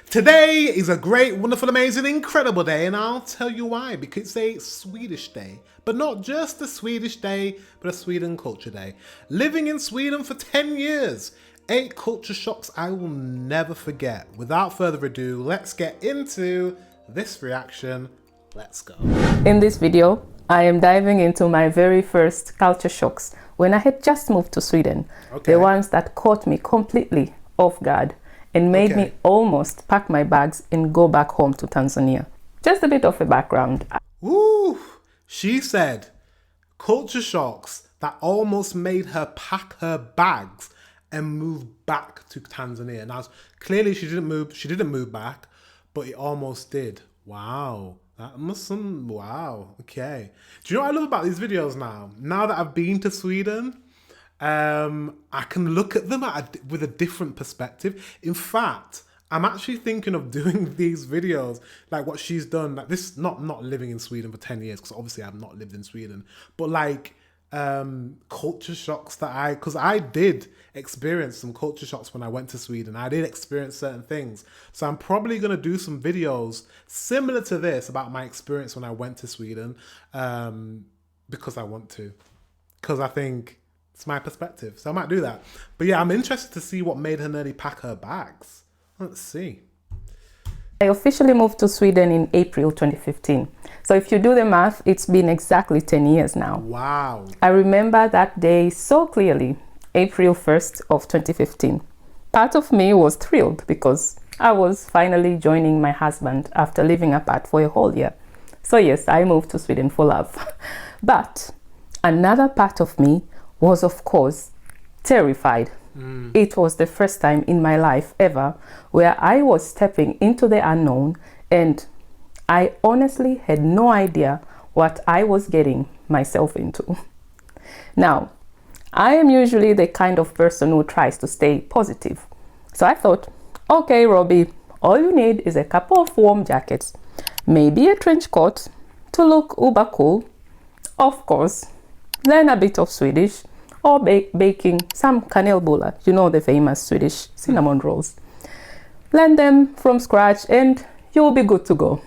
Today is a great, wonderful, amazing, incredible day, and I'll tell you why. Because it's a Swedish day, but not just a Swedish day, but a Sweden culture day. Living in Sweden for 10 years, 8 culture shocks I will never forget. Without further ado, let's get into this reaction. Let's go. In this video, I am diving into my very first culture shocks when I had just moved to Sweden. Okay. The ones that caught me completely off guard and made me almost pack my bags and go back home to Tanzania. Just a bit of a background. Ooh, she said culture shocks that almost made her pack her bags and move back to Tanzania. Now, clearly she didn't move back, but it almost did. Wow. Wow. Okay. Do you know what I love about these videos now? Now that I've been to Sweden, I can look at them with a different perspective. In fact, I'm actually thinking of doing these videos like what she's done. Like this, not living in Sweden for 10 years, because obviously I've not lived in Sweden, but like culture shocks that because I did experience some culture shocks when I went to Sweden. I did experience certain things. So I'm probably going to do some videos similar to this about my experience when I went to Sweden, because I want to, because I think it's my perspective. So I might do that. But yeah, I'm interested to see what made her nearly pack her bags. Let's see. I officially moved to Sweden in April 2015. So if you do the math, it's been exactly 10 years now. Wow. I remember that day so clearly, April 1st of 2015. Part of me was thrilled because I was finally joining my husband after living apart for a whole year. So yes, I moved to Sweden for love. But another part of me was, of course, terrified. It was the first time in my life ever where I was stepping into the unknown, and I honestly had no idea what I was getting myself into. Now, I am usually the kind of person who tries to stay positive. So I thought, okay, Robbie, all you need is a couple of warm jackets, maybe a trench coat to look uber cool, of course, learn a bit of Swedish, or baking some kanelbullar, you know, the famous Swedish cinnamon rolls. Learn them from scratch and you'll be good to go.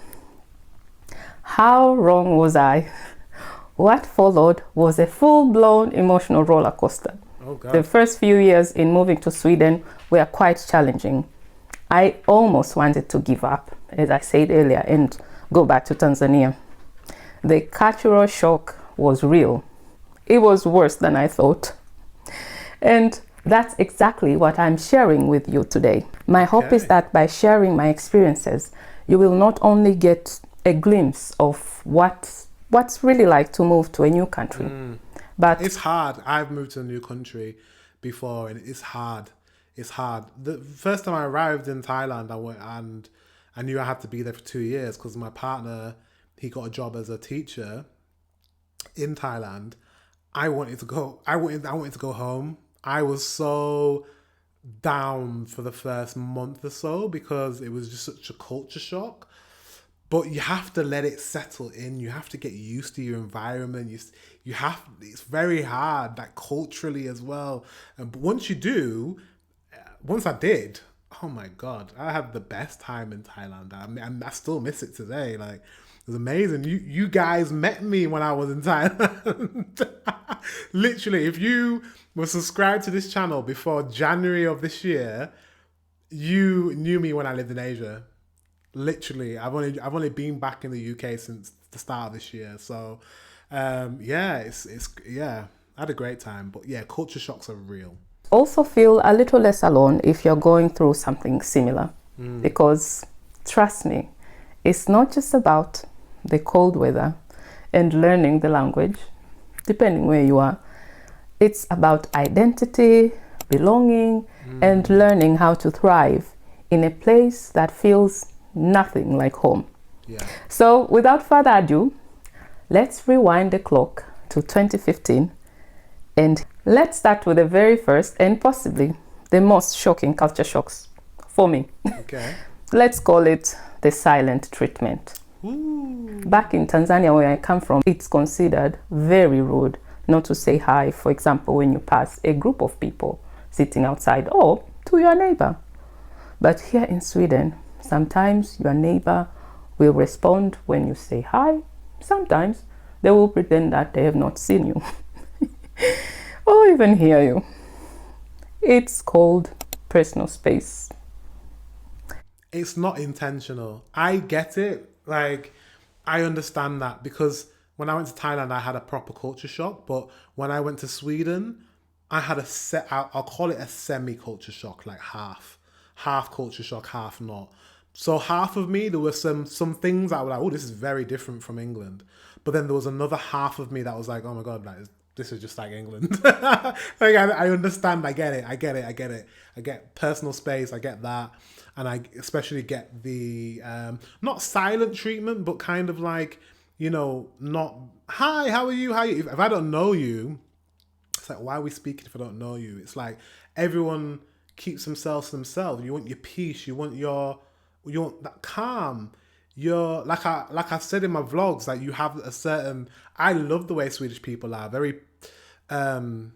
How wrong was I? What followed was a full-blown emotional roller coaster. Oh, God. The first few years in moving to Sweden were quite challenging. I almost wanted to give up, as I said earlier, and go back to Tanzania. The cultural shock was real. It was worse than I thought. And that's exactly what I'm sharing with you today. My hope is that by sharing my experiences, you will not only get a glimpse of what's really like to move to a new country, but it's hard. I've moved to a new country before, and it's hard. It's hard. The first time I arrived in Thailand, I knew I had to be there for 2 years because my partner, he got a job as a teacher in Thailand. I wanted to go home. I was so down for the first month or so because it was just such a culture shock. But you have to let it settle in. You have to get used to your environment. It's very hard, like culturally as well. But once you do, once I did, oh my God, I had the best time in Thailand. I still miss it today. Like, it was amazing. You guys met me when I was in Thailand. Literally, if you were subscribed to this channel before January of this year, you knew me when I lived in Asia. Literally, I've only been back in the UK since the start of this year. So, yeah, I had a great time. But yeah, culture shocks are real. also feel a little less alone if you're going through something similar. Because trust me, it's not just about the cold weather and learning the language, depending where you are. It's about identity, belonging, and learning how to thrive in a place that feels nothing like home. Yeah. So without further ado, let's rewind the clock to 2015, and let's start with the very first and possibly the most shocking culture shocks for me. Okay. Let's call it the silent treatment. Ooh. Back in Tanzania, where I come from, it's considered very rude not to say hi, for example, when you pass a group of people sitting outside, or to your neighbor. But here in Sweden, Sometimes your neighbor will respond when you say hi. Sometimes they will pretend that they have not seen you or even hear you. It's called personal space. It's not intentional. I get it. Like, I understand that, because when I went to Thailand, I had a proper culture shock. But when I went to Sweden, I had I'll call it a semi-culture shock, like half culture shock, half not. So half of me, there were some things that were like, oh, this is very different from England. But then there was another half of me that was like, oh my God, like, this is just like England. Like, I understand, I get it. I get personal space, I get that. And I especially get the, not silent treatment, but kind of like, not, hi, how are you? If I don't know you, it's like, why are we speaking if I don't know you? It's like everyone keeps themselves to themselves. You want your peace. You want that calm. You're like I've said in my vlogs, like you have a certain. I love the way Swedish people are, very calm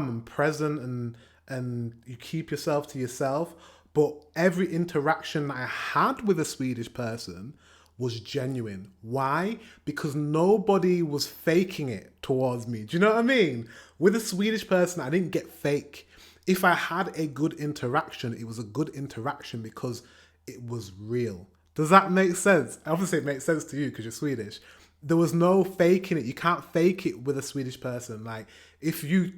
and present, and you keep yourself to yourself. But every interaction I had with a Swedish person was genuine. Why? Because nobody was faking it towards me. Do you know what I mean? With a Swedish person, I didn't get fake. If I had a good interaction, it was a good interaction because it was real. Does that make sense? Obviously, it makes sense to you because you're Swedish. There was no faking it. You can't fake it with a Swedish person. Like, if you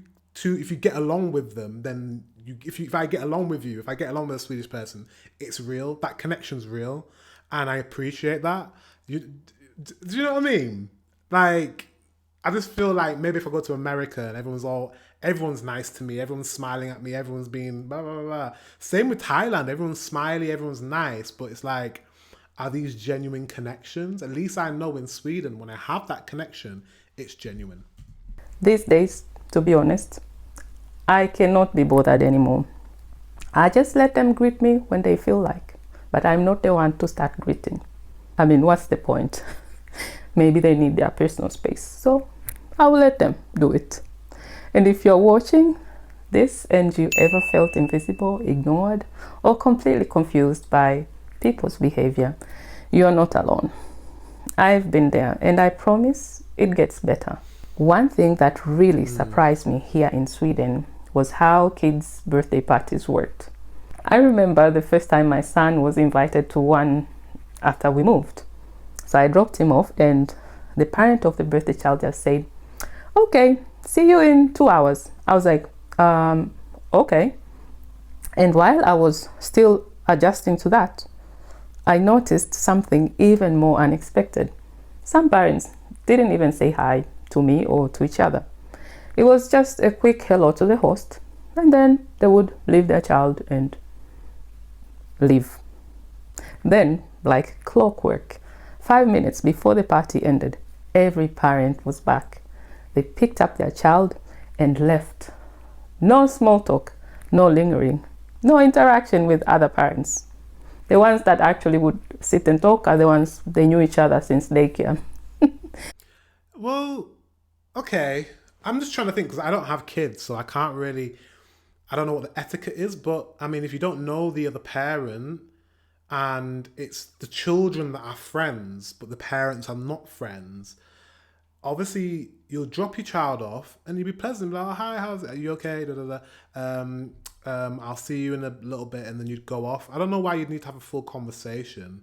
get along with them, then if I get along with a Swedish person, it's real. That connection's real. And I appreciate that. Do you know what I mean? Like, I just feel like maybe if I go to America and everyone's nice to me, everyone's smiling at me, everyone's being blah, blah, blah, blah. Same with Thailand, everyone's smiley, everyone's nice, but it's like, are these genuine connections? At least I know in Sweden, when I have that connection, it's genuine. These days, to be honest, I cannot be bothered anymore. I just let them greet me when they feel like. But I'm not the one to start greeting. I mean, what's the point? Maybe they need their personal space. So I will let them do it. And if you're watching this and you ever felt invisible, ignored, or completely confused by people's behavior, you're not alone. I've been there, and I promise it gets better. One thing that really surprised me here in Sweden was how kids' birthday parties worked. I remember the first time my son was invited to one after we moved. So I dropped him off, and the parent of the birthday child just said, okay, see you in 2 hours. I was like, okay. And while I was still adjusting to that, I noticed something even more unexpected. Some parents didn't even say hi to me or to each other. It was just a quick hello to the host, and then they would leave their child and leave. Then, like clockwork, 5 minutes before the party ended, every parent was back. They picked up their child and left. No small talk, no lingering, no interaction with other parents. The ones that actually would sit and talk are the ones they knew each other since daycare. Well, okay. I'm just trying to think because I don't have kids, so I don't know what the etiquette is, but I mean, if you don't know the other parent and it's the children that are friends, but the parents are not friends, obviously you'll drop your child off and you'll be pleasant, like, oh, hi, how's it? Are you okay? Da, da, da. I'll see you in a little bit, and then you'd go off. I don't know why you'd need to have a full conversation.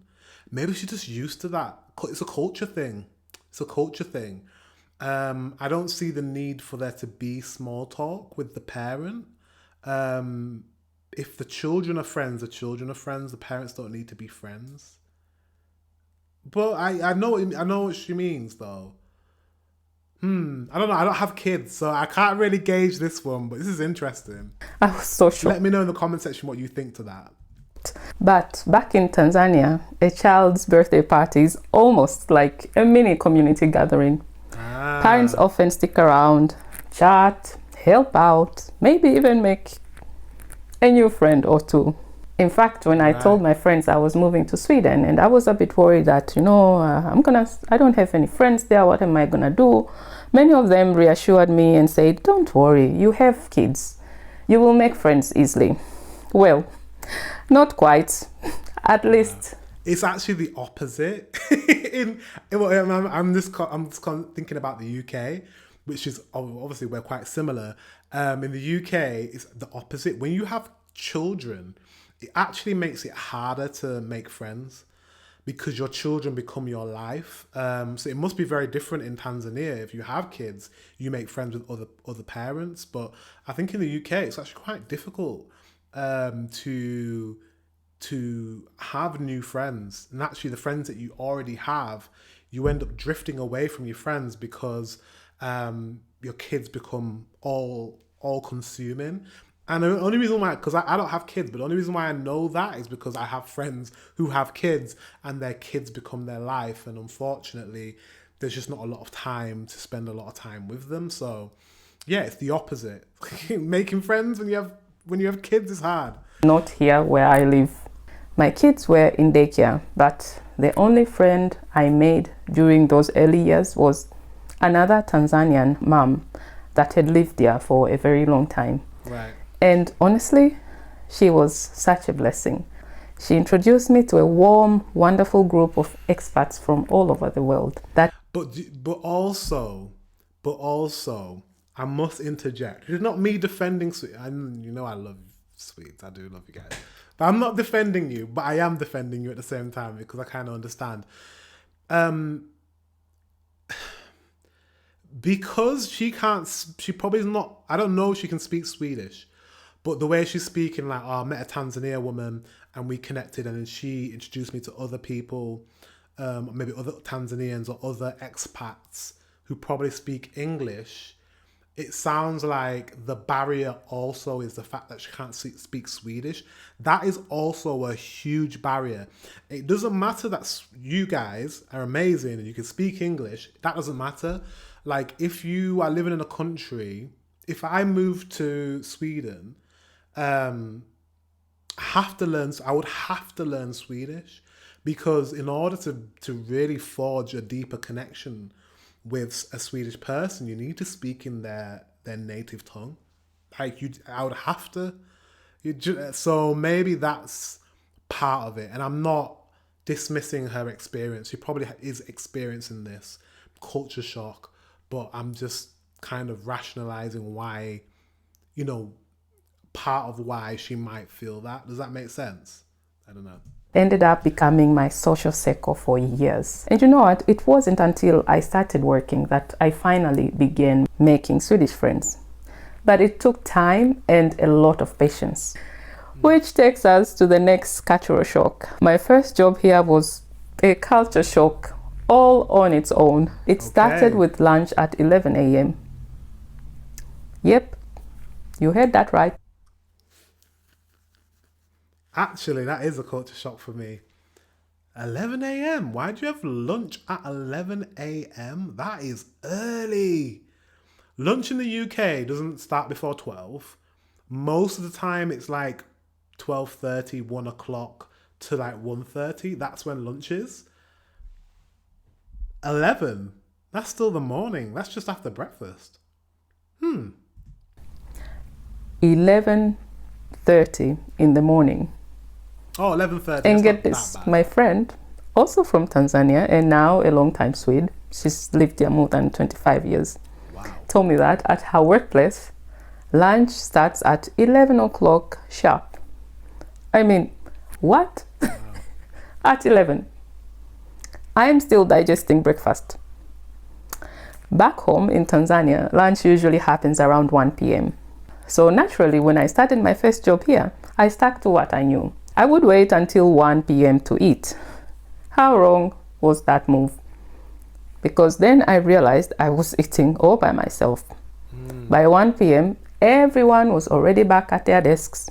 Maybe she's just used to that. It's a culture thing. I don't see the need for there to be small talk with the parent. If the children are friends, the parents don't need to be friends. But I know what she means though. I don't know. I don't have kids, so I can't really gauge this one, but this is interesting. I was so shocked. Let me know in the comment section what you think to that. But back in Tanzania, a child's birthday party is almost like a mini community gathering. Parents often stick around, chat, help out, maybe even make a new friend or two. In fact, when I told my friends I was moving to Sweden and I was a bit worried that, I don't have any friends there, what am I gonna do? Many of them reassured me and said, don't worry, you have kids. You will make friends easily. Well, Not quite. At least. It's actually the opposite. I'm just thinking about the UK, which is obviously we're quite similar. In the UK, it's the opposite. When you have children, it actually makes it harder to make friends because your children become your life. So it must be very different in Tanzania. If you have kids, you make friends with other parents. But I think in the UK, it's actually quite difficult to have new friends. And actually the friends that you already have, you end up drifting away from your friends because your kids become all consuming. And the only reason why, because I don't have kids, but the only reason why I know that is because I have friends who have kids and their kids become their life. And unfortunately, there's just not a lot of time to spend a lot of time with them. So yeah, it's the opposite. Making friends when you have kids is hard. Not here where I live. My kids were in daycare, but the only friend I made during those early years was another Tanzanian mom that had lived there for a very long time. Right. And honestly, she was such a blessing. She introduced me to a warm, wonderful group of expats from all over the world. But also, I must interject. It's not me defending Swedes. You know I love Swedes. I do love you guys. But I'm not defending you, but I am defending you at the same time because I kind of understand. Because she probably is not, I don't know if she can speak Swedish, but the way she's speaking, like, I met a Tanzania woman and we connected and then she introduced me to other people, maybe other Tanzanians or other expats who probably speak English. It sounds like the barrier also is the fact that she can't speak Swedish. That is also a huge barrier. It doesn't matter that you guys are amazing and you can speak English. That doesn't matter. Like, if you are living in a country, if I moved to Sweden, I would have to learn Swedish because in order to really forge a deeper connection with a Swedish person, you need to speak in their native tongue. Like I would have to. So maybe that's part of it. And I'm not dismissing her experience. She probably is experiencing this culture shock, but I'm just kind of rationalizing why, part of why she might feel that. Does that make sense? I don't know. Ended up becoming my social circle for years. And you know what? It wasn't until I started working that I finally began making Swedish friends. But it took time and a lot of patience. Which takes us to the next cultural shock. My first job here was a culture shock all on its own. It started with lunch at 11 a.m. Yep, you heard that right. Actually, that is a culture shock for me. 11 a.m. Why do you have lunch at 11 a.m.? That is early. Lunch in the UK doesn't start before 12. Most of the time it's like 12:30, 1 o'clock to like 1:30. That's when lunch is. 11. That's still the morning. That's just after breakfast. 11:30 in the morning. Oh, 11:30. And get this, my friend, also from Tanzania and now a long-time Swede, she's lived here more than 25 years, told me that at her workplace, lunch starts at 11 o'clock sharp. I mean, what? Wow. At 11. I am still digesting breakfast. Back home in Tanzania, lunch usually happens around 1 p.m. So naturally, when I started my first job here, I stuck to what I knew. I would wait until 1 p.m. to eat. How wrong was that move? Because then I realized I was eating all by myself. By 1 p.m., everyone was already back at their desks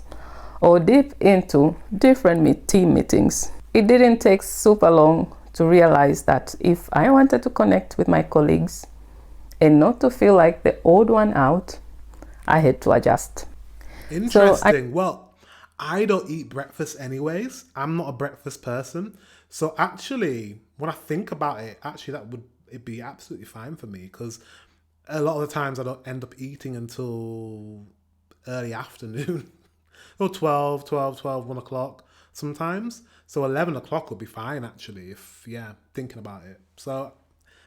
or deep into different team meetings. It didn't take super long to realize that if I wanted to connect with my colleagues and not to feel like the odd one out, I had to adjust. Interesting. I don't eat breakfast anyways. I'm not a breakfast person. So actually, when I think about it, actually it'd be absolutely fine for me because a lot of the times I don't end up eating until early afternoon. Or 1 o'clock sometimes. So 11 o'clock would be fine, actually, if, yeah, thinking about it. So,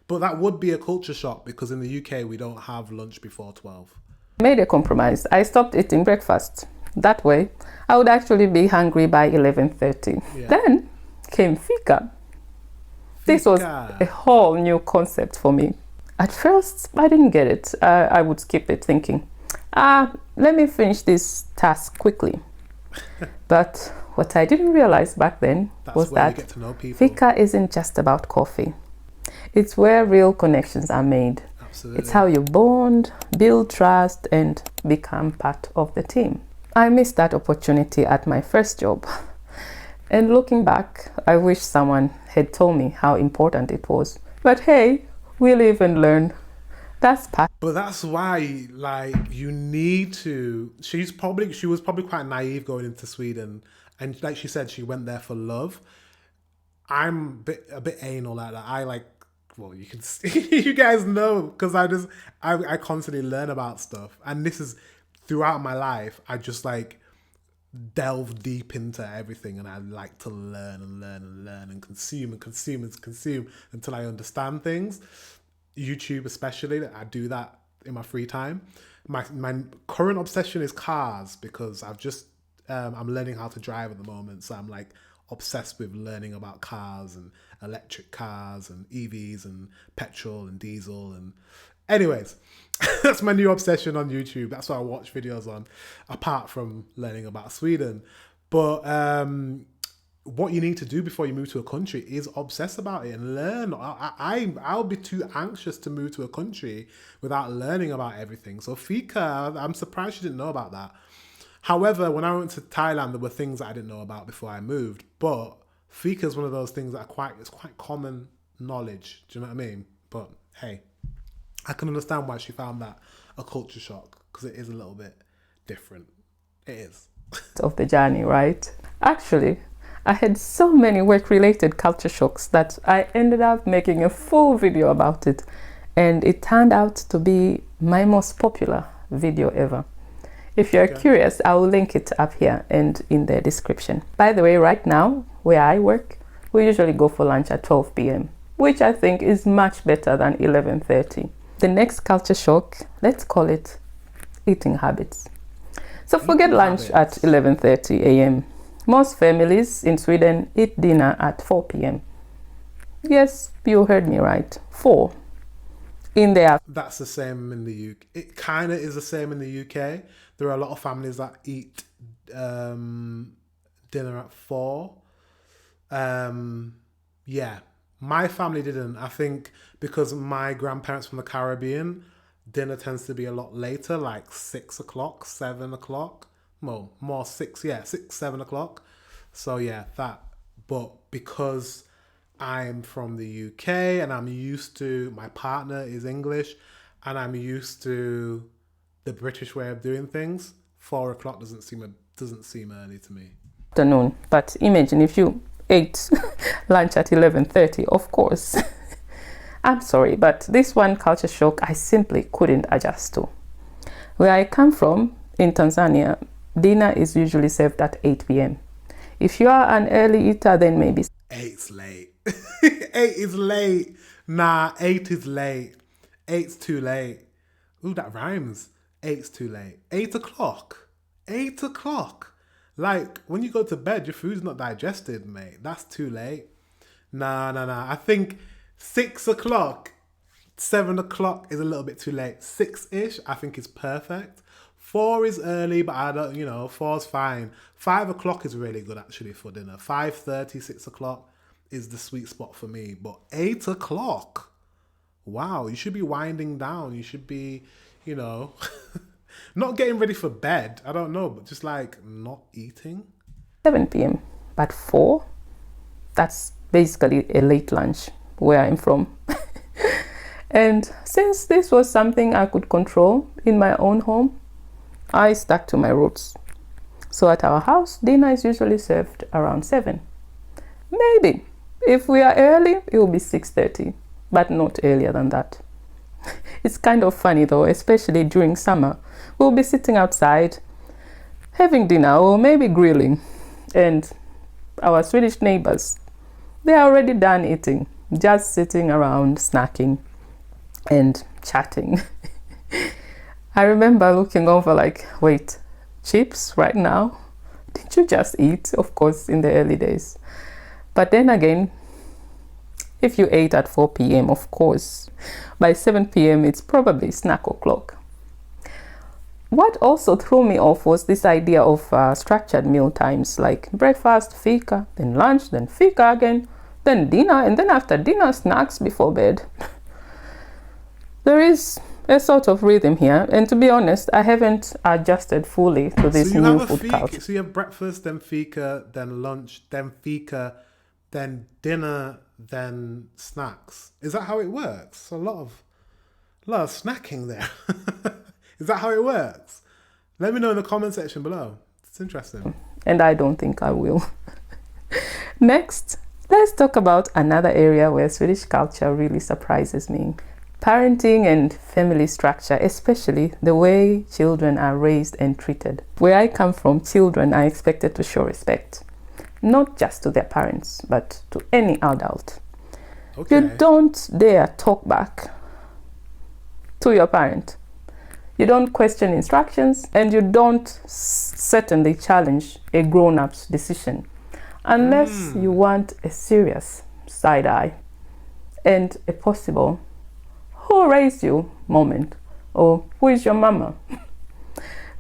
but that would be a culture shock because in the UK, we don't have lunch before 12. Made a compromise. I stopped eating breakfast. That way, I would actually be hungry by 11:30. Yeah. Then came fika. This was a whole new concept for me. At first, I didn't get it. I would skip it thinking, let me finish this task quickly. But what I didn't realize back then was that fika isn't just about coffee. It's where real connections are made. Absolutely. It's how you bond, build trust, and become part of the team. I missed that opportunity at my first job. And looking back, I wish someone had told me how important it was. But hey, we live and learn. That's part. But that's why, like, you need to. She was probably quite naive going into Sweden, and like she said, she went there for love. I'm a bit anal like that. I like. Well, you can see, you guys know because I constantly learn about stuff, and this is throughout my life. I just like delve deep into everything, and I like to learn and consume until I understand things. YouTube especially, I do that in my free time. My current obsession is cars because I'm learning how to drive at the moment, so I'm like obsessed with learning about cars and electric cars and EVs and petrol and diesel. And anyways, that's my new obsession on YouTube. That's what I watch videos on, apart from learning about Sweden. But what you need to do before you move to a country is obsess about it and learn. I'll be too anxious to move to a country without learning about everything. So fika, I'm surprised you didn't know about that. However, when I went to Thailand, there were things that I didn't know about before I moved. But fika is one of those things that it's quite common knowledge. Do you know what I mean? But hey, I can understand why she found that a culture shock because it is a little bit different. It is. Of the journey, right? Actually, I had so many work-related culture shocks that I ended up making a full video about it, and it turned out to be my most popular video ever. If you're curious, I will link it up here and in the description. By the way, right now, where I work, we usually go for lunch at 12 p.m., which I think is much better than 11:30. The next culture shock, let's call it eating habits. So forget lunch at 11:30 a.m. Most families in Sweden eat dinner at 4 p.m. Yes, you heard me right. 4. In there. That's the same in the UK. It kind of is the same in the UK. There are a lot of families that eat dinner at 4. Yeah, my family didn't. I think because my grandparents from the Caribbean, dinner tends to be a lot later, like 6 o'clock, 7 o'clock. Well, more 6, 7 o'clock. So yeah, that. But because I'm from the UK and I'm used to, my partner is English and I'm used to the British way of doing things, 4 o'clock doesn't seem early to me. Afternoon, but imagine if you ate lunch at 11:30, of course. I'm sorry, but this one culture shock I simply couldn't adjust to. Where I come from, in Tanzania, dinner is usually served at 8 p.m. If you are an early eater, then maybe 8's late. 8 is late. Nah, 8 is late. 8's too late. Ooh, that rhymes. 8's too late. 8 o'clock. 8 o'clock. Like, when you go to bed, your food's not digested, mate. That's too late. Nah. I think 6 o'clock, 7 o'clock is a little bit too late. 6-ish, I think is perfect. 4 is early, but I don't, 4's fine. 5 o'clock is really good, actually, for dinner. 5:30, 6 o'clock is the sweet spot for me. But 8 o'clock, wow, you should be winding down. You should be, not getting ready for bed. I don't know, but just like not eating. 7 p.m. But 4, that's basically a late lunch where I'm from. And since this was something I could control in my own home, I stuck to my roots. So at our house, dinner is usually served around 7. Maybe if we are early, it will be 6:30, but not earlier than that. It's kind of funny though, especially during summer. We'll be sitting outside having dinner or maybe grilling. And our Swedish neighbors, they are already done eating, just sitting around snacking and chatting. I remember looking over like, wait, chips right now? Did you just eat? Of course, in the early days. But then again, if you ate at 4 p.m., of course, by 7 p.m. it's probably snack o'clock. What also threw me off was this idea of structured meal times, like breakfast, fika, then lunch, then fika again, then dinner, and then after dinner, snacks before bed. There is a sort of rhythm here, and to be honest, I haven't adjusted fully to this new food culture. So you have breakfast, then fika, then lunch, then fika, then dinner, then snacks. Is that how it works? A lot of snacking there. Is that how it works? Let me know in the comment section below. It's interesting. And I don't think I will. Next, let's talk about another area where Swedish culture really surprises me. Parenting and family structure, especially the way children are raised and treated. Where I come from, children are expected to show respect, not just to their parents, but to any adult. Okay. You don't dare talk back to your parent. You don't question instructions, and you don't certainly challenge a grown-up's decision unless you want a serious side eye and a possible "who raised you" moment, or "who is your mama?"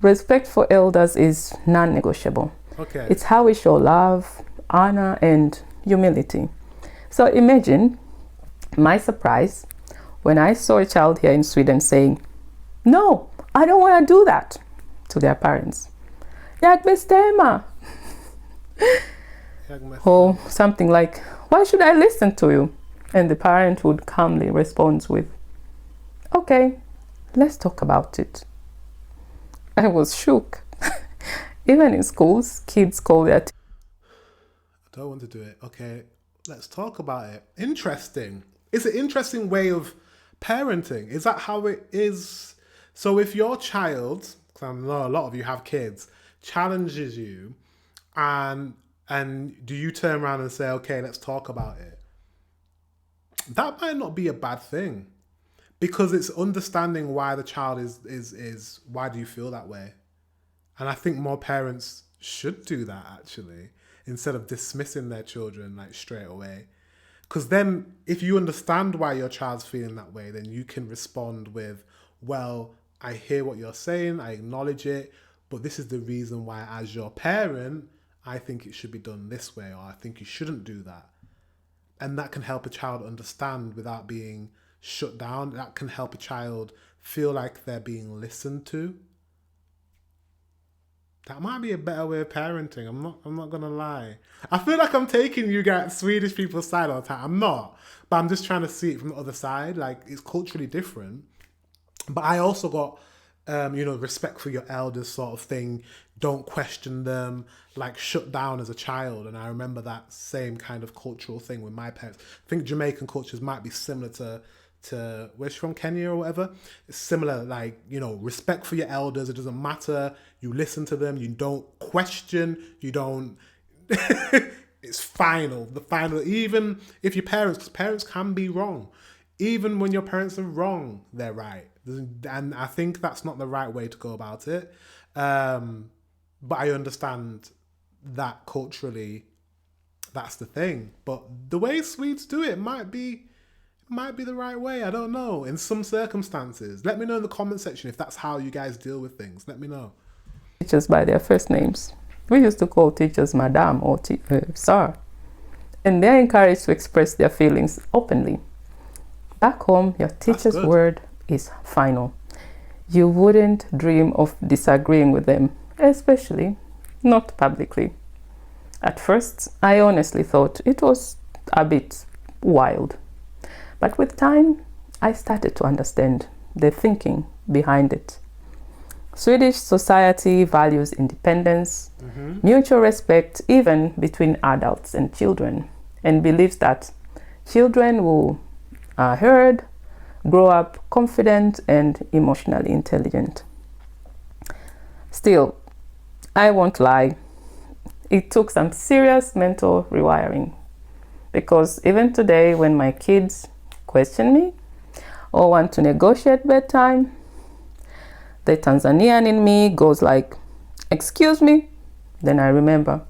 Respect for elders is non-negotiable. Okay. It's how we show love, honor, and humility. So imagine my surprise when I saw a child here in Sweden saying, "No, I don't want to do that," to their parents. "Jag bestämmer." Or something like, "Why should I listen to you?" And the parent would calmly respond with, "Okay, let's talk about it." I was shook. Even in schools, kids call their I don't want to do it. Okay, let's talk about it. Interesting. It's an interesting way of parenting. Is that how it is? So if your child, because I know a lot of you have kids, challenges you, and do you turn around and say, "Okay, let's talk about it"? That might not be a bad thing, because it's understanding why the child is why do you feel that way? And I think more parents should do that, actually, instead of dismissing their children like straight away. Because then if you understand why your child's feeling that way, then you can respond with, "Well, I hear what you're saying, I acknowledge it, but this is the reason why, as your parent, I think it should be done this way, or I think you shouldn't do that." And that can help a child understand without being shut down. That can help a child feel like they're being listened to. That might be a better way of parenting. I'm not gonna lie. I feel like I'm taking you guys Swedish people's side all the time. I'm not, but I'm just trying to see it from the other side. Like, it's culturally different. But I also got respect for your elders sort of thing. Don't question them, like shut down as a child. And I remember that same kind of cultural thing with my parents. I think Jamaican cultures might be similar to where's she from, Kenya or whatever. It's similar, like, respect for your elders. It doesn't matter. You listen to them. You don't question. You don't. It's final. The final. Even if your parents, because parents can be wrong. Even when your parents are wrong, they're right. And I think that's not the right way to go about it. But I understand that culturally, that's the thing. But the way Swedes do it might be the right way. I don't know. In some circumstances. Let me know in the comment section if that's how you guys deal with things. Let me know. Teachers by their first names. We used to call teachers madam or sir. And they're encouraged to express their feelings openly. Back home, your teacher's word is final. You wouldn't dream of disagreeing with them, especially not publicly. At first, I honestly thought it was a bit wild. But with time, I started to understand the thinking behind it. Swedish society values independence, mutual respect, even between adults and children, and believes that children will are heard, grow up confident and emotionally intelligent. Still, I won't lie, it took some serious mental rewiring, because even today when my kids question me or want to negotiate bedtime, the Tanzanian in me goes like, excuse me. Then I remember,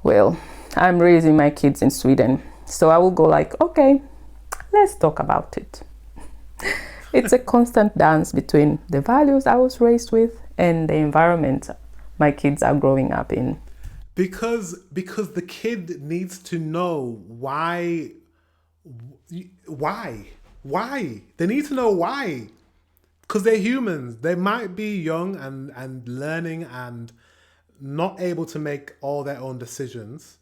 well, I'm raising my kids in Sweden, so I will go like, okay, let's talk about it. It's a constant dance between the values I was raised with and the environment my kids are growing up in. Because the kid needs to know why they need to know why, because they're humans. They might be young and learning and not able to make all their own decisions.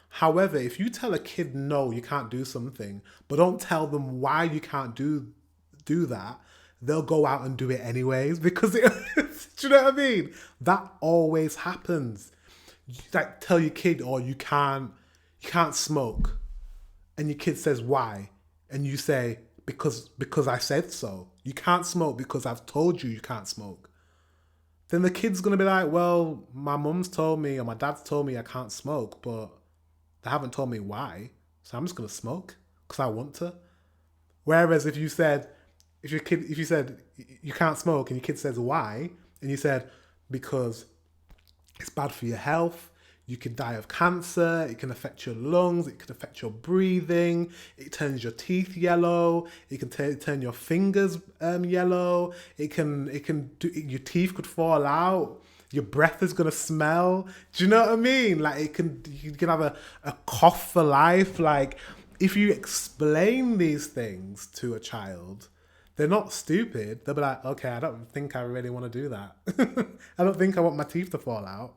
However, if you tell a kid no, you can't do something, but don't tell them why you can't do that, they'll go out and do it anyways, because do you know what I mean? That always happens. You, like, tell your kid, oh, you can't smoke, and your kid says why, and you say because I said so. You can't smoke because I've told you can't smoke. Then the kid's gonna be like, well, my mum's told me or my dad's told me I can't smoke, but they haven't told me why, so I'm just gonna smoke because I want to. Whereas if you said you can't smoke and your kid says why, and you said because it's bad for your health, you could die of cancer, it can affect your lungs, it can affect your breathing, it turns your teeth yellow, it can turn your fingers yellow, it can do, your teeth could fall out, your breath is gonna smell. Do you know what I mean? Like you can have a cough for life. Like, if you explain these things to a child, they're not stupid. They'll be like, okay, I don't think I really want to do that. I don't think I want my teeth to fall out.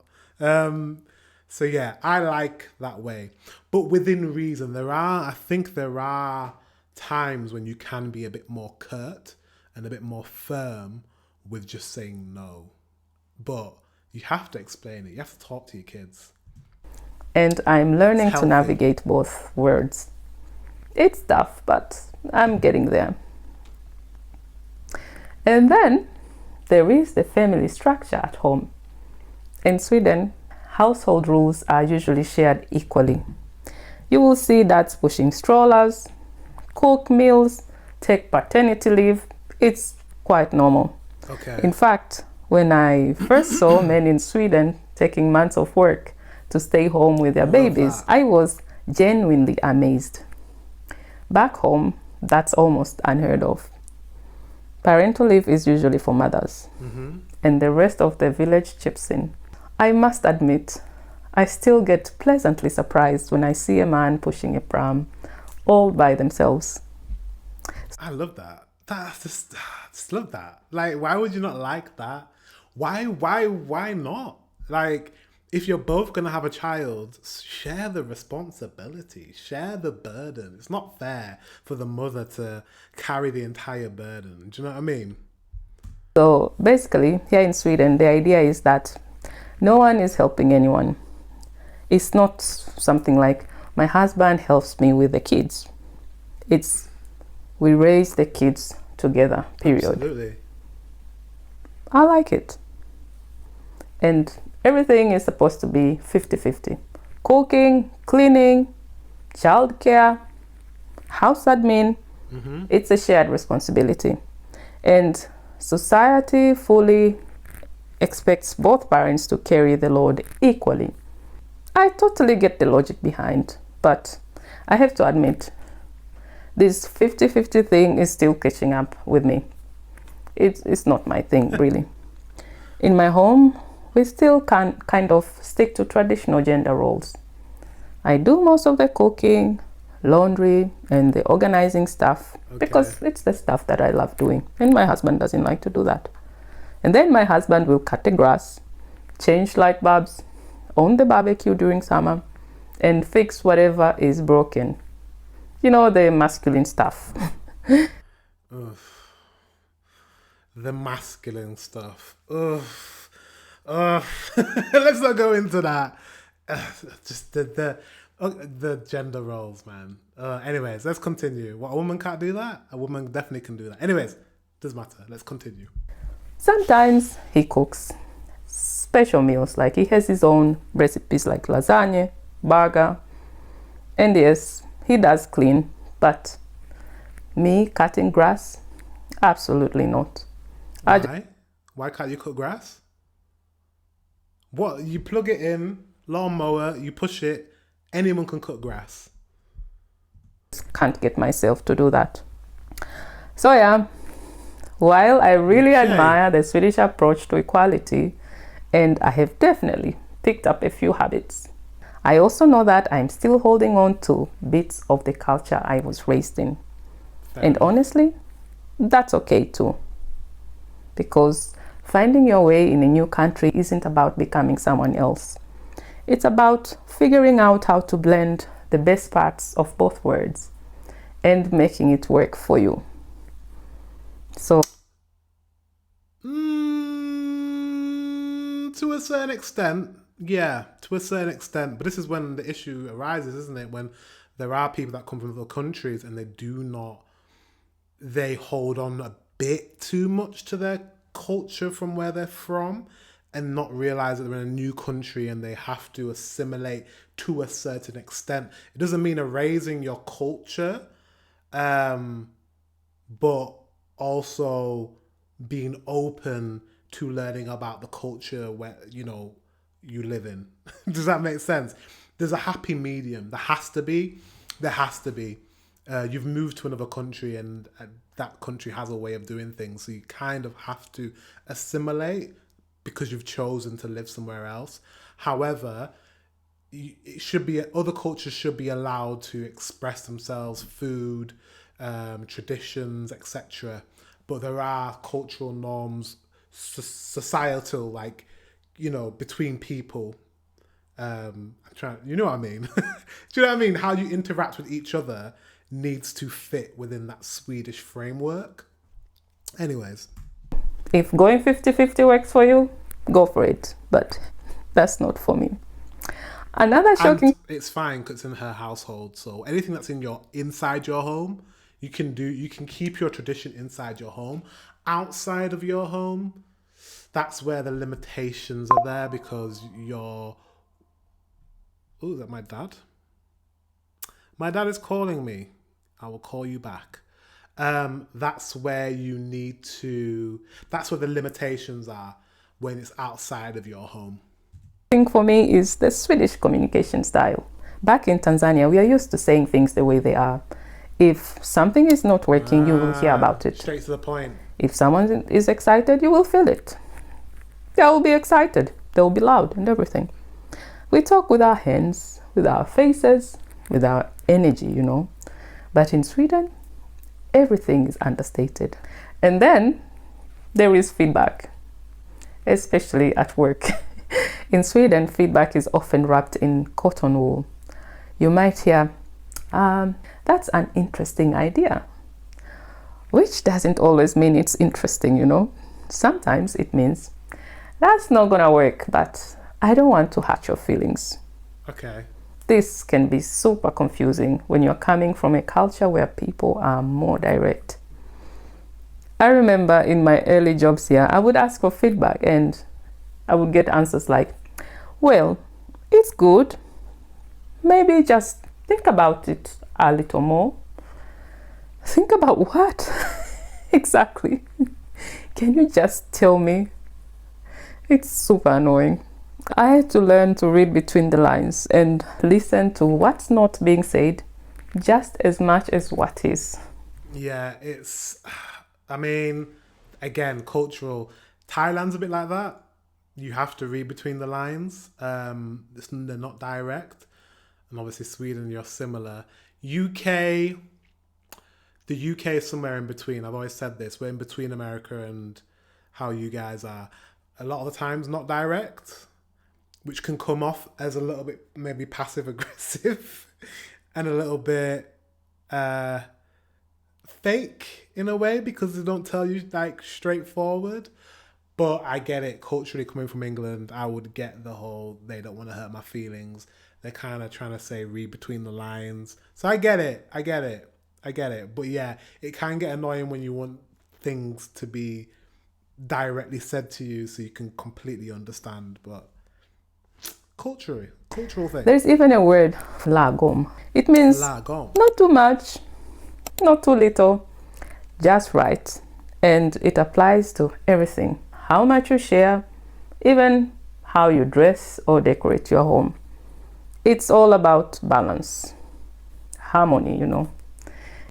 So yeah, I like that way. But within reason, I think there are times when you can be a bit more curt and a bit more firm with just saying no. But you have to explain it. You have to talk to your kids. And I'm learning to navigate both words. It's tough, but I'm getting there. And then there is the family structure at home. In Sweden, household rules are usually shared equally. You will see dads pushing strollers, cook meals, take paternity leave. It's quite normal. Okay. In fact, when I first saw men in Sweden taking months of work to stay home with their babies, I was genuinely amazed. Back home, that's almost unheard of. Parental leave is usually for mothers, and the rest of the village chips in. I must admit, I still get pleasantly surprised when I see a man pushing a pram all by themselves. I love that. I just love that. Like, why would you not like that? Why not? Like, if you're both going to have a child, share the responsibility, share the burden. It's not fair for the mother to carry the entire burden. Do you know what I mean? So basically, here in Sweden, the idea is that no one is helping anyone. It's not something like my husband helps me with the kids. It's we raise the kids together, period. Absolutely. I like it. And everything is supposed to be 50-50. Cooking, cleaning, childcare, house admin. It's a shared responsibility. And society fully expects both parents to carry the load equally. I totally get the logic behind, but I have to admit, this 50-50 thing is still catching up with me. It's not my thing, really. In my home, we still can kind of stick to traditional gender roles. I do most of the cooking, laundry, and the organizing stuff because it's the stuff that I love doing, and my husband doesn't like to do that. And then my husband will cut the grass, change light bulbs, own the barbecue during summer, and fix whatever is broken. You know, the masculine stuff. The masculine stuff. Let's not go into that. Just the gender roles, man. Anyways, let's continue. What, a woman can't do that? A woman definitely can do that. Anyways, doesn't matter. Let's continue. Sometimes he cooks special meals. Like he has his own recipes like lasagna, burger, and yes, he does clean, but me cutting grass, absolutely not. Why? Why can't you cut grass? What? You plug it in, lawnmower, you push it, anyone can cut grass. Can't get myself to do that. So yeah, while I really admire the Swedish approach to equality, and I have definitely picked up a few habits, I also know that I'm still holding on to bits of the culture I was raised in. And honestly, that's okay too. Because finding your way in a new country isn't about becoming someone else. It's about figuring out how to blend the best parts of both worlds and making it work for you. So, to a certain extent, yeah, to a certain extent. But this is when the issue arises, isn't it? When there are people that come from other countries and they hold on a bit too much to their culture from where they're from and not realize that they're in a new country and they have to assimilate to a certain extent. It doesn't mean erasing your culture, but also being open to learning about the culture where you live in. Does that make sense? There's a happy medium. There has to be. You've moved to another country and that country has a way of doing things, so you kind of have to assimilate because you've chosen to live somewhere else. However, other cultures should be allowed to express themselves, food, traditions, etc. But there are cultural norms, societal, between people. You know what I mean? Do you know what I mean? How you interact with each other needs to fit within that Swedish framework. Anyways. If going 50-50 works for you, go for it. But that's not for me. Another shocking... And it's fine because it's in her household. So anything that's inside your home, you can keep your tradition inside your home. Outside of your home, that's where the limitations are there because you're... Oh, is that my dad? My dad is calling me. I will call you back. That's where that's where the limitations are when it's outside of your home. Thing for me is the Swedish communication style. Back in Tanzania, we are used to saying things the way they are. If something is not working, you will hear about it. Straight to the point. If someone is excited, you will feel it. They will be excited. They will be loud and everything. We talk with our hands, with our faces, with our energy, But in Sweden, everything is understated. And then there is feedback, especially at work. In Sweden, feedback is often wrapped in cotton wool. You might hear, that's an interesting idea, which doesn't always mean it's interesting, Sometimes it means, that's not gonna work, but I don't want to hurt your feelings. Okay. This can be super confusing when you're coming from a culture where people are more direct. I remember in my early jobs here, I would ask for feedback and I would get answers like, well, it's good. Maybe just think about it a little more. Think about what? Exactly. Can you just tell me? It's super annoying. I had to learn to read between the lines and listen to what's not being said just as much as what is. Yeah, cultural. Thailand's a bit like that. You have to read between the lines. They're not direct. And obviously Sweden, you're similar. The UK is somewhere in between. I've always said this. We're in between America and how you guys are. A lot of the times not direct, which can come off as a little bit maybe passive aggressive and a little bit fake in a way because they don't tell you straightforward. But I get it. Culturally, coming from England, I would get the whole they don't want to hurt my feelings. They're kind of trying to say read between the lines. So I get it. But yeah, it can get annoying when you want things to be directly said to you so you can completely understand. But cultural thing. There's even a word, lagom. It means Lagom. not too much, not too little, just right. And it applies to everything. How much you share, even how you dress or decorate your home. It's all about balance, harmony, you know.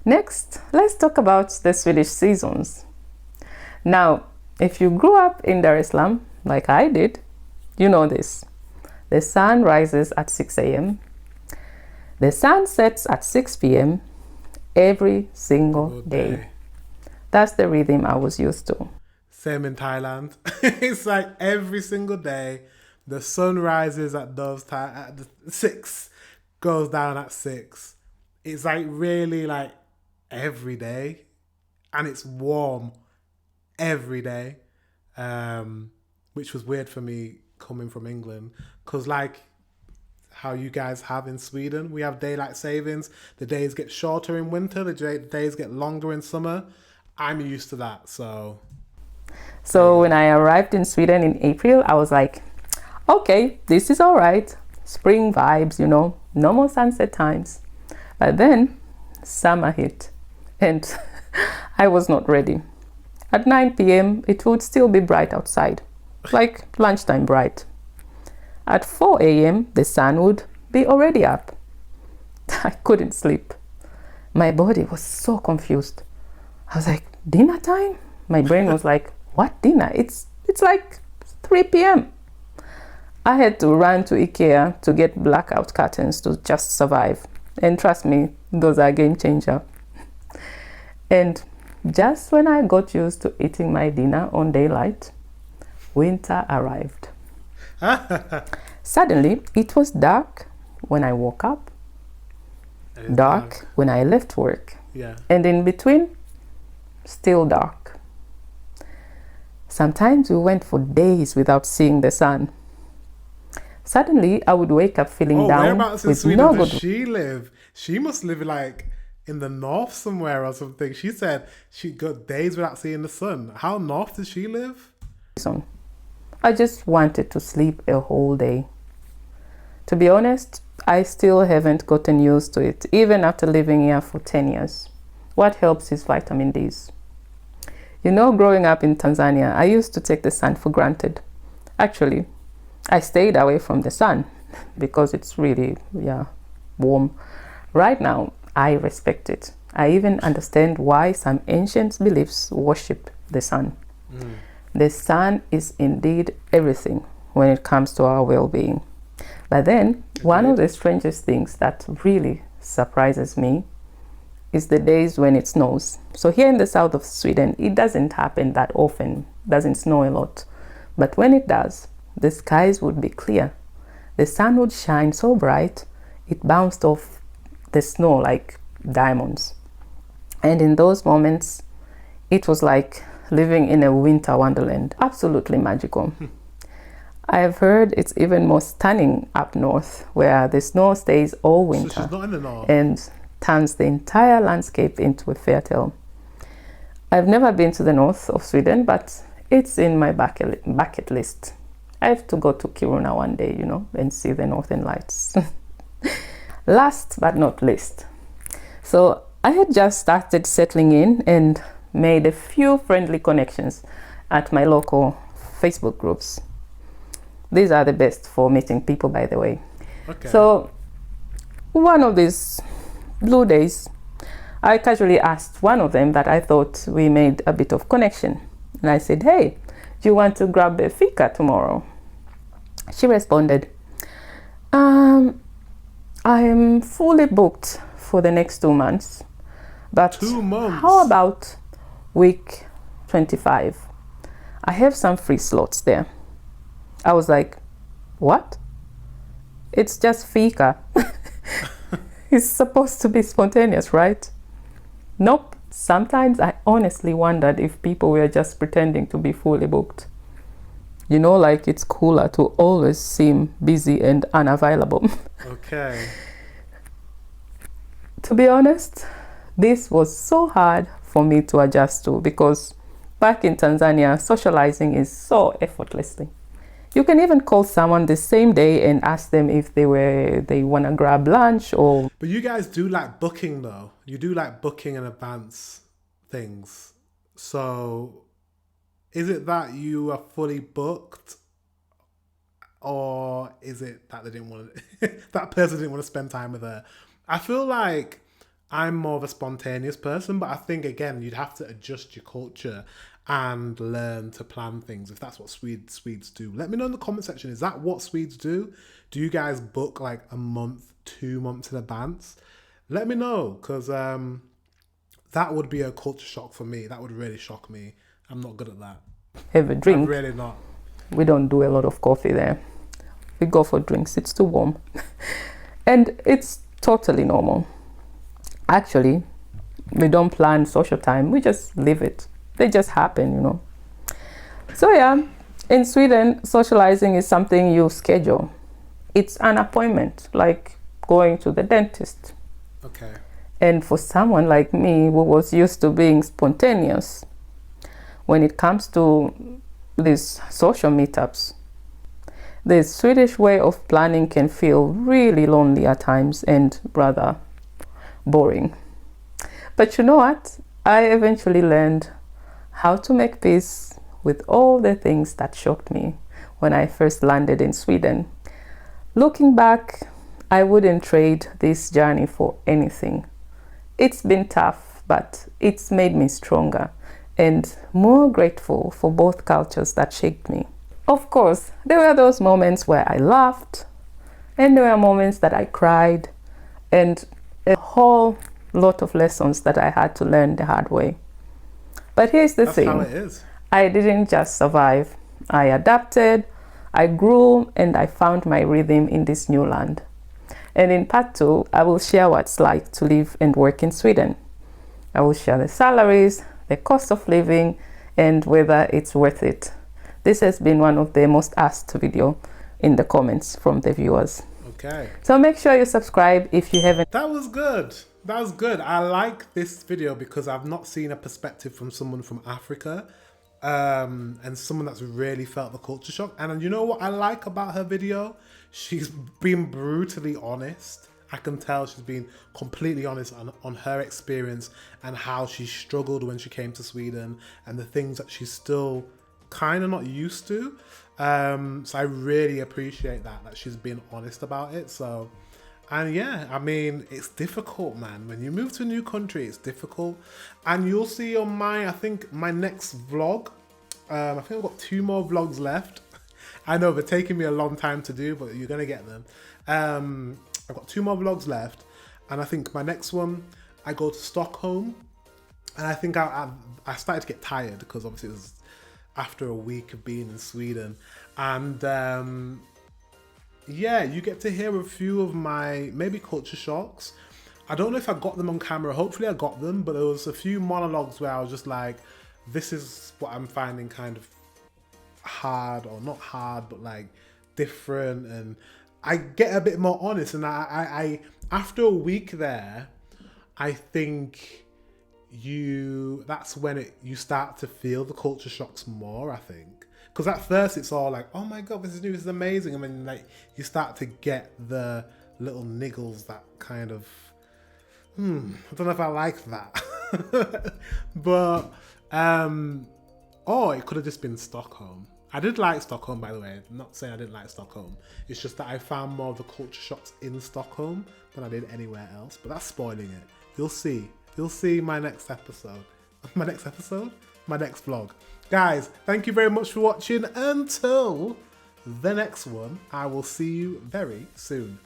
Next, let's talk about the Swedish seasons. Now, if you grew up in Dar es Salaam, like I did, you know this. The sun rises at 6 a.m. The sun sets at 6 p.m. every single day. That's the rhythm I was used to. Same in Thailand. It's like every single day, the sun rises at those time at 6, goes down at 6. It's like really like every day, and it's warm every day, which was weird for me coming from England, because like how you guys have in Sweden, we have daylight savings. The days get shorter in winter, the days get longer in summer. I'm used to that. So when I arrived in Sweden in April, I was like, okay, this is all right. Spring vibes, you know, normal sunset times. But then summer hit and I was not ready. At 9 p.m., it would still be bright outside, like lunchtime bright. At 4 a.m., the sun would be already up. I couldn't sleep. My body was so confused. I was like, dinner time? My brain was like, what dinner? It's like 3 p.m. I had to run to IKEA to get blackout curtains to just survive. And trust me, those are a game changer. And just when I got used to eating my dinner on daylight, winter arrived. Suddenly, it was dark when I woke up, dark when I left work, and in between, still dark. Sometimes we went for days without seeing the sun. Suddenly, I would wake up feeling down whereabouts in Sweden does she live? She must live like in the north somewhere or something. She said she got days without seeing the sun. How north does she live? I just wanted to sleep a whole day. To be honest, I still haven't gotten used to it, even after living here for 10 years. What helps is vitamin D's. You know, growing up in Tanzania, I used to take the sun for granted. Actually, I stayed away from the sun because it's really, warm. Right now, I respect it. I even understand why some ancient beliefs worship the sun. The sun is indeed everything when it comes to our well-being. But then, one of the strangest things that really surprises me is the days when it snows. So here in the south of Sweden, it doesn't happen that often, doesn't snow a lot. But when it does, the skies would be clear. The sun would shine so bright, it bounced off the snow like diamonds. And in those moments, it was like living in a winter wonderland. Absolutely magical. I've heard it's even more stunning up north, where the snow stays all winter. So she's not in the north. And turns the entire landscape into a fairy tale. I've never been to the north of Sweden, but it's in my bucket list. I have to go to Kiruna one day, you know, and see the northern lights. Last but not least. So I had just started settling in and made a few friendly connections at my local Facebook groups. These are the best for meeting people, by the way. Okay. So one of these blue days, I casually asked one of them that I thought we made a bit of connection. And I said, hey, do you want to grab a fika tomorrow? She responded, I am fully booked for the next 2 months. But 2 months? How about week 25? I have some free slots there. I was like, what? It's just fika. It's supposed to be spontaneous, right? Nope. Sometimes I honestly wondered if people were just pretending to be fully booked. You know, like it's cooler to always seem busy and unavailable. Okay. To be honest, this was so hard for me to adjust to because Back in Tanzania, socializing is so effortlessly. You can even call someone the same day and ask them if they want to grab lunch or... But you guys do like booking though. You do like booking in advance things. So is it that you are fully booked, or is it that they didn't want to, that person didn't want to spend time with her? I feel like I'm more of a spontaneous person, but I think again you'd have to adjust your culture and learn to plan things if that's what Swedes do. Let me know in the comment section, is that what Swedes do? Do you guys book like a month, 2 months in advance? Let me know, because that would be a culture shock for me. That would really shock me. I'm not good at that. Have a drink. I'm really not. We don't do a lot of coffee there. We go for drinks. It's too warm. And it's totally normal. Actually, we don't plan social time. We just leave it. They just happen, you know. So yeah, in Sweden, socializing is something you schedule. It's an appointment, like going to the dentist. Okay. And for someone like me who was used to being spontaneous, when it comes to these social meetups, the Swedish way of planning can feel really lonely at times and rather boring. But you know what? I eventually learned how to make peace with all the things that shocked me when I first landed in Sweden. Looking back, I wouldn't trade this journey for anything. It's been tough, but it's made me stronger and more grateful for both cultures that shaped me. Of course, there were those moments where I laughed, and there were moments that I cried, and a whole lot of lessons that I had to learn the hard way. But here's the thing. That's how it is. I didn't just survive. I adapted, I grew, and I found my rhythm in this new land. And in part 2, I will share what it's like to live and work in Sweden. I will share the salaries, the cost of living, and whether it's worth it. This has been one of the most asked video in the comments from the viewers. Okay. So make sure you subscribe if you haven't. That was good. That was good. I like this video because I've not seen a perspective from someone from Africa, and someone that's really felt the culture shock. And you know what I like about her video? She's been brutally honest. I can tell she's been completely honest on her experience and how she struggled when she came to Sweden and the things that she's still kind of not used to. So I really appreciate that she's been honest about it. So, and yeah, I mean, it's difficult, man. When you move to a new country, it's difficult. And you'll see on I think my next vlog, I think I've got 2 more vlogs left. I know they're taking me a long time to do, but you're going to get them. I've got 2 more vlogs left. And I think my next one, I go to Stockholm. And I think I started to get tired because obviously it was after a week of being in Sweden. And yeah, you get to hear a few of my maybe culture shocks. I don't know if I got them on camera. Hopefully I got them, but there was a few monologues where I was just like, this is what I'm finding kind of hard, or not hard, but like different. And I get a bit more honest. And I after a week there, I think that's when you start to feel the culture shocks more, I think. Because at first it's all like, oh my God, this is new, this is amazing. And then like you start to get the little niggles that kind of, I don't know if I like that. But, it could have just been Stockholm. I did like Stockholm, by the way. I'm not saying I didn't like Stockholm. It's just that I found more of the culture shocks in Stockholm than I did anywhere else. But that's spoiling it. You'll see. You'll see my next episode. My next vlog. Guys, thank you very much for watching. Until the next one, I will see you very soon.